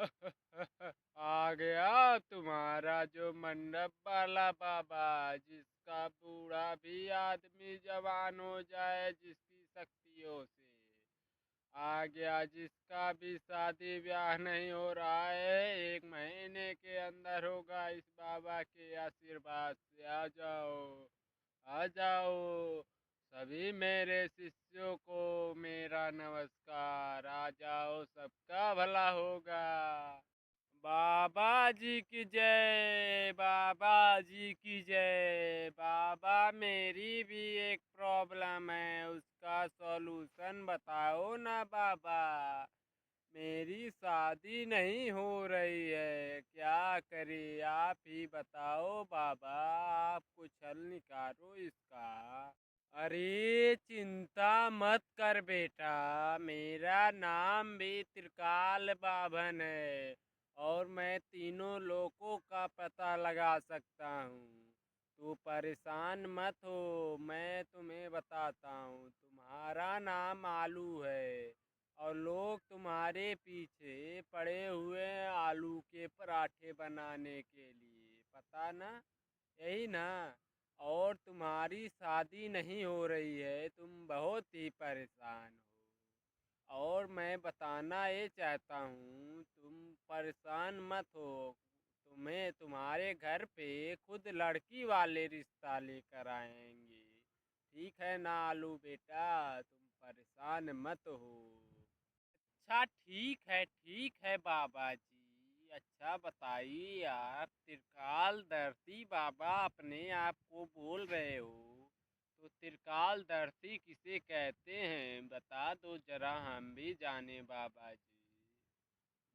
आ गया तुम्हारा जो मंडप वाला बाबा, जिसका बूढ़ा भी आदमी जवान हो जाए जिसकी शक्तियों से। आ गया जिसका भी शादी ब्याह नहीं हो रहा है, 1 महीने के अंदर होगा इस बाबा के आशीर्वाद से। आ जाओ, आ जाओ। सभी मेरे शिष्यों को मेरा नमस्कार। आ जाओ, सबका भला होगा। बाबा जी की जय, बाबा जी की जय। बाबा, मेरी भी एक प्रॉब्लम है, उसका सॉल्यूशन बताओ ना बाबा। मेरी शादी नहीं हो रही है, क्या करें आप ही बताओ बाबा। आप कुछ हल निकालो इसका। अरे चिंता मत कर बेटा, मेरा नाम भी त्रिकाल बाभन है और मैं तीनों लोकों का पता लगा सकता हूँ। तू परेशान मत हो, मैं तुम्हें बताता हूँ। तुम्हारा नाम आलू है और लोग तुम्हारे पीछे पड़े हुए हैं आलू के पराठे बनाने के लिए, पता ना? यही ना? और तुम्हारी शादी नहीं हो रही है, तुम बहुत ही परेशान हो। और मैं बताना ये चाहता हूँ, तुम परेशान मत हो। तुम्हें तुम्हारे घर पे खुद लड़की वाले रिश्ता लेकर आएंगे। ठीक है ना आलू बेटा, तुम परेशान मत हो। अच्छा ठीक है बाबा जी। अच्छा बताइए, आप त्रिकालदर्शी बाबा अपने आप को बोल रहे हो, तो त्रिकालदर्शी किसे कहते हैं बता दो जरा, हम भी जाने बाबा जी।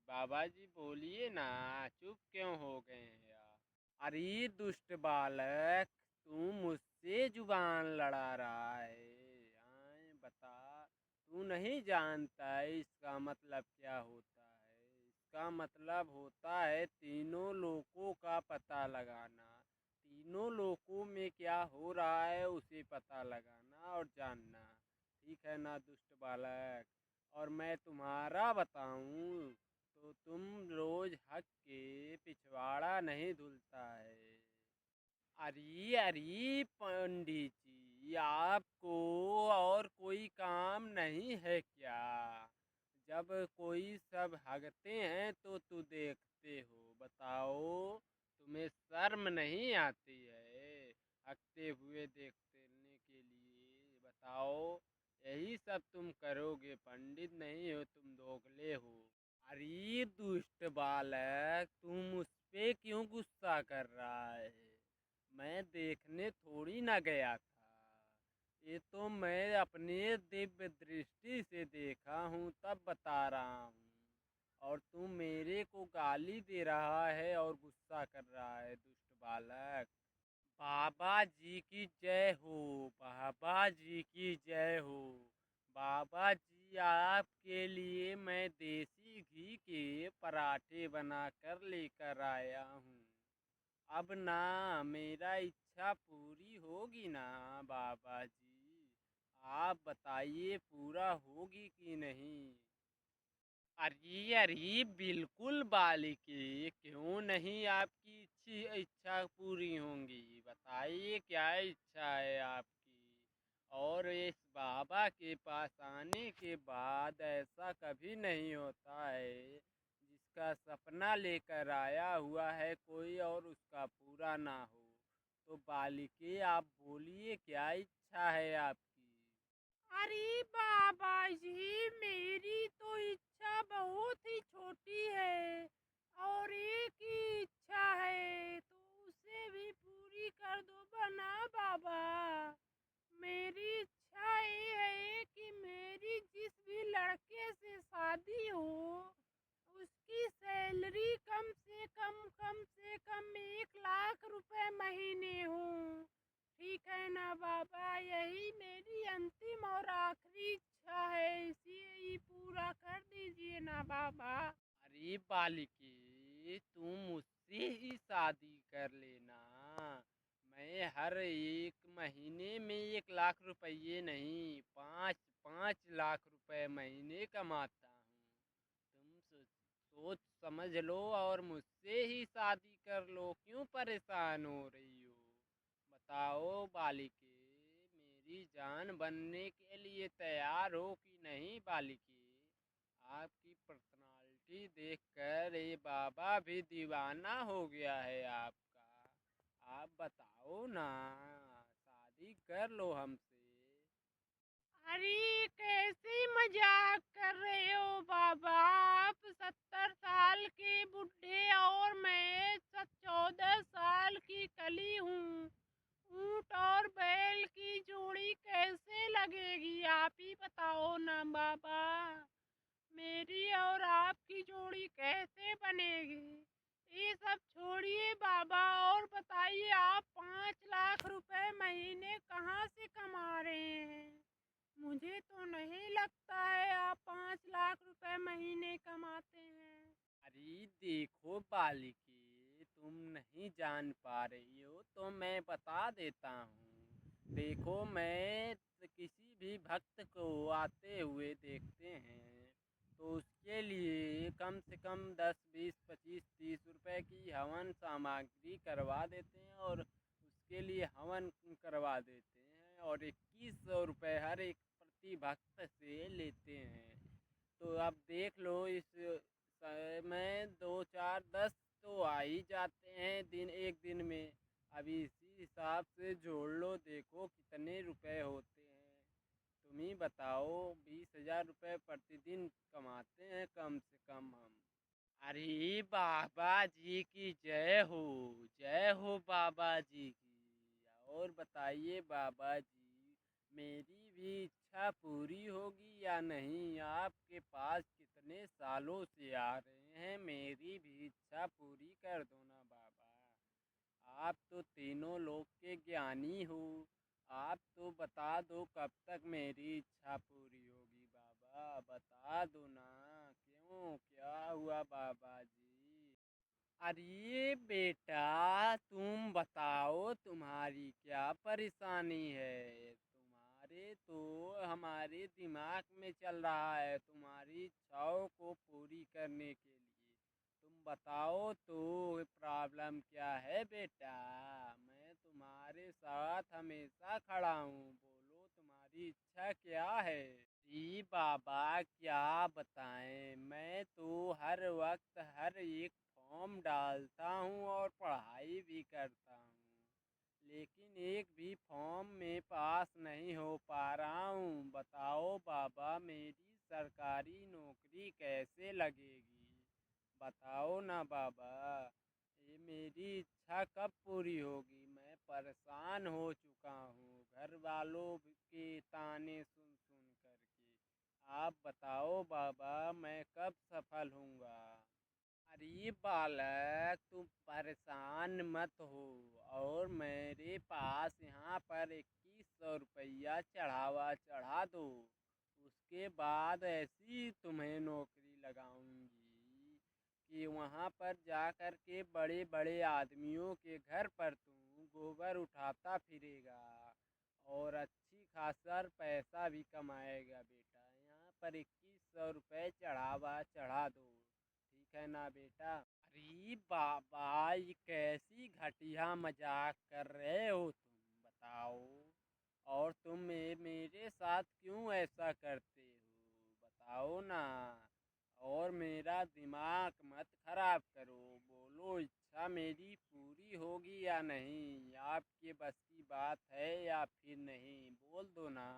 बाबा जी बोलिए ना, चुप क्यों हो गए हैं आप? अरे दुष्ट बालक, तू मुझसे जुबान लड़ा रहा है। बता, तू नहीं जानता है इसका मतलब क्या होता है? इसका मतलब होता है तीनों लोकों का पता लगाना। तीनों लोकों में क्या हो रहा है उसे पता लगाना और जानना। ठीक है ना दुष्ट बालक? और मैं तुम्हारा बताऊं तो तुम रोज हक के पिछवाड़ा नहीं धुलता है। अरे अरे पंडित जी, आपको और कोई काम नहीं है क्या? जब कोई सब हगते हैं तो तू देखते हो। बताओ, तुम्हें शर्म नहीं आती है हगते हुए देखने के लिए? बताओ, यही सब तुम करोगे? पंडित नहीं हो तुम, दोगले हो। अरे दुष्ट बालक, तू मुझ पे क्यों गुस्सा कर रहा है? मैं देखने थोड़ी ना गया था, ये तो मैं अपने दिव्य दृष्टि से देखा हूँ तब बता रहा हूँ। और तू मेरे को गाली दे रहा है और गुस्सा कर रहा है दुष्ट बालक। बाबा जी की जय हो, बाबा जी की जय हो। बाबा जी, आपके लिए मैं देसी घी के पराठे बनाकर लेकर आया हूँ। अब ना मेरा इच्छा पूरी होगी ना बाबा जी? आप बताइए, पूरा होगी कि नहीं? अरे अरे बिल्कुल बालिके, क्यों नहीं आपकी इच्छी इच्छा पूरी होंगी? बताइए क्या इच्छा है आपकी। और इस बाबा के पास आने के बाद ऐसा कभी नहीं होता है, जिसका सपना लेकर आया हुआ है कोई और उसका पूरा ना हो। तो बालिके, आप बोलिए क्या इच्छा है आपकी? अरे बाबा जी, मेरी तो इच्छा बहुत ही छोटी है और एक ही इच्छा है, तो उसे भी पूरी कर दो बना बाबा। मेरी इच्छा ये है कि मेरी जिस भी लड़के से शादी हो, उसकी सैलरी कम से कम 1 लाख रुपए महीने हो। ठीक है ना बाबा? यही मेरी अंतिम और आखिरी इच्छा है, इसे ही पूरा कर दीजिए ना बाबा। अरे बालिके, तुम मुझसे ही शादी कर लेना। मैं हर 1 महीने में 1 लाख रुपये नहीं, 5 5 लाख रुपए महीने कमाता हूँ। तुम सोच समझ लो और मुझसे ही शादी कर लो, क्यों परेशान हो रही हो? बताओ बालिके, मेरी जान बनने के लिए तैयार हो कि नहीं बालिके? आपकी पर्सनालिटी देखकर ये बाबा भी दीवाना हो गया है आपका। आप बताओ ना, शादी कर लो हमसे। अरे कैसे मजाक कर रहे हो बाबा? आप 70 साल के बुढ़े और मैं 14 साल की कली हूँ। ऊंट और बैल की जोड़ी कैसे लगेगी? आप ही बताओ ना बाबा। मेरी और आपकी जोड़ी कैसे बनेगी? ये सब छोड़िए बाबा और बताइए, आप 5 लाख रुपए महीने कहाँ से कमा रहे हैं? मुझे तो नहीं लगता है आप 5 लाख रुपए महीने कमाते हैं। अरे देखो बालिके, तुम नहीं जान पा रही हो तो मैं बता देता हूँ। देखो, मैं किसी भी भक्त को आते हुए देखते हैं तो उसके लिए कम से कम 10, 20, 25, 30 रुपए की हवन सामग्री करवा देते हैं और उसके लिए हवन करवा देते हैं और 2100 रुपये हर एक प्रति भक्त से लेते हैं। तो अब देख लो, इस समय 2, 4, 10 तो आ ही जाते हैं एक दिन में। अभी इसी हिसाब से जोड़ लो, देखो कितने रुपए होते हैं। तुम ही बताओ, 20,000 रुपये प्रतिदिन कमाते हैं कम से कम हम। अरे बाबा जी की जय हो बाबा जी की। और बताइए बाबा जी, मेरी भी इच्छा पूरी होगी या नहीं? आपके पास कितने सालों से आ रहे हैं, मेरी भी इच्छा पूरी कर दो ना बाबा। आप तो तीनों लोक के ज्ञानी हो, आप तो बता दो कब तक मेरी इच्छा पूरी होगी बाबा, बता दो ना। क्यों, क्या हुआ बाबा जी? अरे बेटा, तुम बताओ तुम्हारी क्या परेशानी है? तुम्हारे तो हमारे दिमाग में चल रहा है तुम्हारी इच्छाओं को पूरी करने के लिए। तुम बताओ तो प्रॉब्लम क्या है बेटा? मैं तुम्हारे साथ हमेशा खड़ा हूँ, बोलो तुम्हारी इच्छा क्या है? जी बाबा, क्या बताएं, मैं तो हर वक्त हर एक फॉर्म डालता हूँ और पढ़ाई भी करता हूँ, लेकिन एक भी फॉर्म में पास नहीं हो पा रहा हूँ। बताओ बाबा, मेरी सरकारी नौकरी कैसे लगेगी? बताओ ना बाबा, ये मेरी इच्छा कब पूरी होगी? मैं परेशान हो चुका हूँ घर वालों के ताने सुन सुन करके। आप बताओ बाबा, मैं कब सफल होऊंगा? अरे बालक, तुम परेशान मत हो और मेरे पास यहाँ पर 2100 रुपया चढ़ावा चढ़ा दो। उसके बाद ऐसी तुम्हें नौकरी लगाऊंगी कि वहाँ पर जा कर के बड़े बड़े आदमियों के घर पर तुम गोबर उठाता फिरेगा और अच्छी खासा पैसा भी कमाएगा बेटा। यहाँ पर 2100 रुपये चढ़ावा चढ़ा दो, ठीक है ना बेटा? अरे बाबा, ये कैसी घटिया मजाक कर रहे हो तुम, बताओ। और तुम मेरे साथ क्यों ऐसा करते हो, बताओ ना। और मेरा दिमाग मत खराब करो, बोलो इच्छा मेरी पूरी होगी या नहीं? आपके बस की बात है या फिर नहीं, बोल दो ना।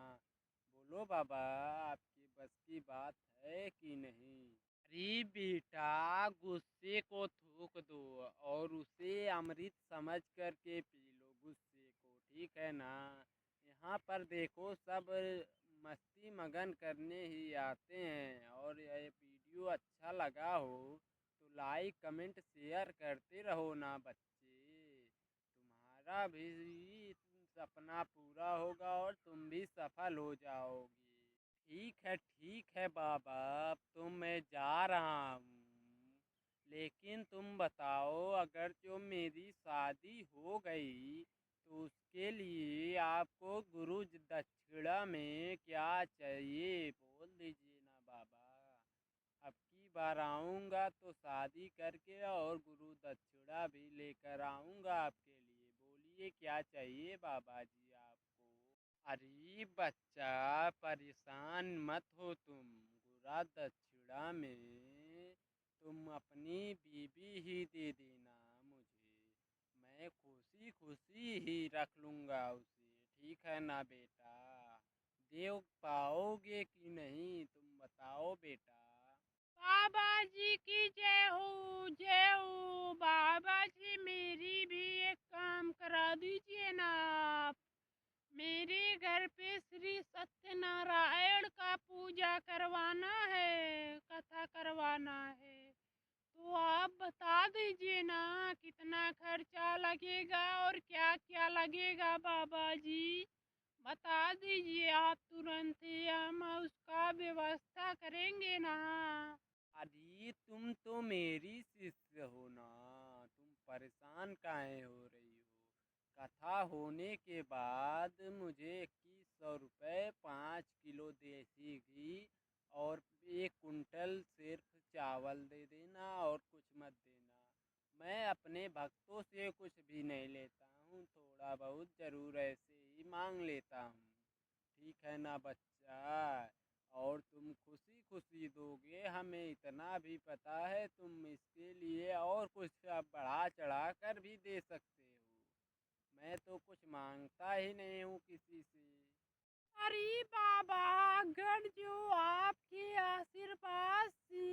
बोलो बाबा, आपके बस की बात है कि नहीं? अरे बेटा, गुस्से को थूक दो और उसे अमृत समझ करके पी लो गुस्से को, ठीक है ना? यहाँ पर देखो, सब मस्ती मगन करने ही आते हैं। और ये वीडियो अच्छा लगा हो तो लाइक कमेंट शेयर करते रहो ना बच्चे। तुम्हारा भी सपना पूरा होगा और तुम भी सफल हो जाओगे। ठीक है बाबा, अब तो मैं जा रहा हूँ। लेकिन तुम बताओ, अगर जो मेरी शादी हो गई तो उसके लिए आपको गुरु दक्षिणा में क्या चाहिए, बोल दीजिए ना बाबा। अब की बार आऊँगा तो शादी करके और गुरु दक्षिणा भी लेकर आऊँगा आपके लिए। बोलिए क्या चाहिए बाबा जी आपको? अरे बच्चा, परेशान मत हो तुम। गुरु दक्षिणा में तुम अपनी बीवी ही दे देना मुझे। मैं खुशी खुशी ही रख लूँगा उसे। ठीक है ना बेटा? दे पाओगे कि नहीं तुम बताओ बेटा। बाबा जी की जय हो, जय हो। बाबा जी मेरी भी एक काम करा दीजिए ना आप। मेरे घर पे श्री सत्यनारायण का पूजा करवाना है, कथा करवाना है। तो आप बता दीजिए ना कितना खर्चा लगेगा और क्या क्या लगेगा बाबा जी। बता दीजिए आप तुरंत ही, हम उसका व्यवस्था करेंगे ना। अरे तुम तो मेरी शिष्य हो ना, तुम परेशान काहे हो रही हो? कथा होने के बाद मुझे 2100 रुपये 5 किलो देसी घी और 1 कुंटल सिर्फ चावल दे देना और कुछ मत देना। मैं अपने भक्तों से कुछ भी नहीं लेता हूँ, थोड़ा बहुत ज़रूर ऐसे ही मांग लेता हूँ। ठीक है ना बच्चा? और तुम खुशी खुशी दोगे, हमें इतना भी पता है। तुम इसके लिए और कुछ बढ़ा चढ़ा कर भी दे सकते हो। मैं तो कुछ मांगता ही नहीं हूँ किसी से। अरे बाबा, अगर जो आपके आशीर्वाद से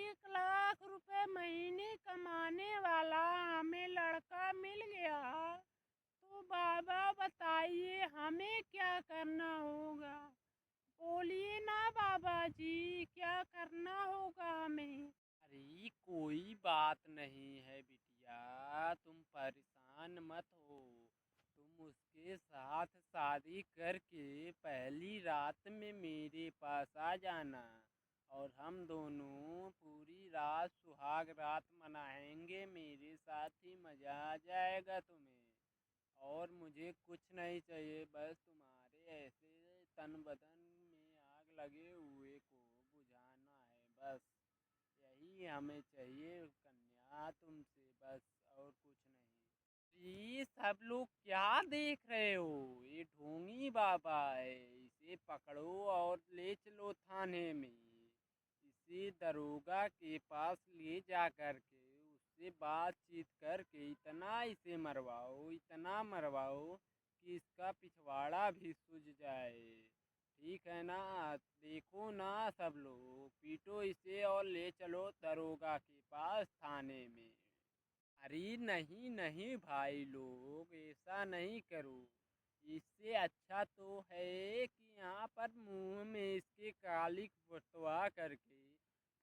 1 लाख रुपए महीने कमाने वाला हमें लड़का मिल गया, तो बाबा बताइए हमें क्या करना होगा। बोलिए ना बाबा जी, क्या करना होगा हमें। अरे कोई बात नहीं है बिटिया, तुम परेशान मत हो। तुम उसके साथ शादी करके पहली रात में मेरे पास आ जाना और हम दोनों पूरी रात सुहाग रात मनाएंगे। मेरे साथ ही मजा आ जाएगा तुम्हें। और मुझे कुछ नहीं चाहिए, बस तुम्हारे ऐसे तन बदन में आग लगे हुए को बुझाना है। बस यही हमें चाहिए कन्या तुमसे, बस और कुछ नहीं। ये सब लोग क्या देख रहे हो? ये ढोंगी बाबा है, इसे पकड़ो और ले चलो थाने में। इसे दरोगा के पास ले जा कर के उससे बातचीत करके इतना इसे मरवाओ, इतना मरवाओ कि इसका पिछवाड़ा भी सूझ जाए। ठीक है ना? देखो ना सब लोग, पीटो इसे और ले चलो दरोगा के पास थाने में। अरे नहीं नहीं भाई लोग, ऐसा नहीं करो। इससे अच्छा तो है कि यहाँ पर मुंह में इसके कालिक फुटवा करके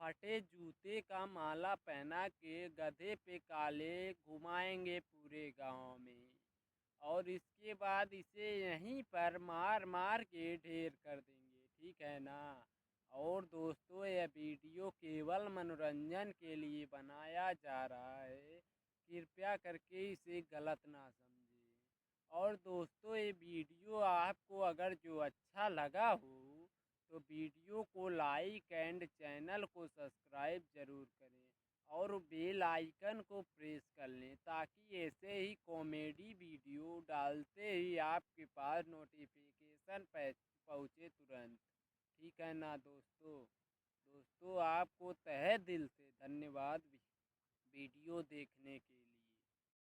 फटे जूते का माला पहना के गधे पे काले घुमाएंगे पूरे गांव में। और इसके बाद इसे यहीं पर मार मार के ढेर कर देंगे। ठीक है ना? और दोस्तों, यह वीडियो केवल मनोरंजन के लिए बनाया जा रहा है, कृपया करके इसे गलत ना समझें। और दोस्तों, ये वीडियो आपको अगर जो अच्छा लगा हो तो वीडियो को लाइक एंड चैनल को सब्सक्राइब ज़रूर करें और बेल आइकन को प्रेस कर लें, ताकि ऐसे ही कॉमेडी वीडियो डालते ही आपके पास नोटिफिकेशन पहुँचे तुरंत। ठीक है ना दोस्तों? दोस्तों आपको तहे दिल से धन्यवाद वीडियो देखने के लिए।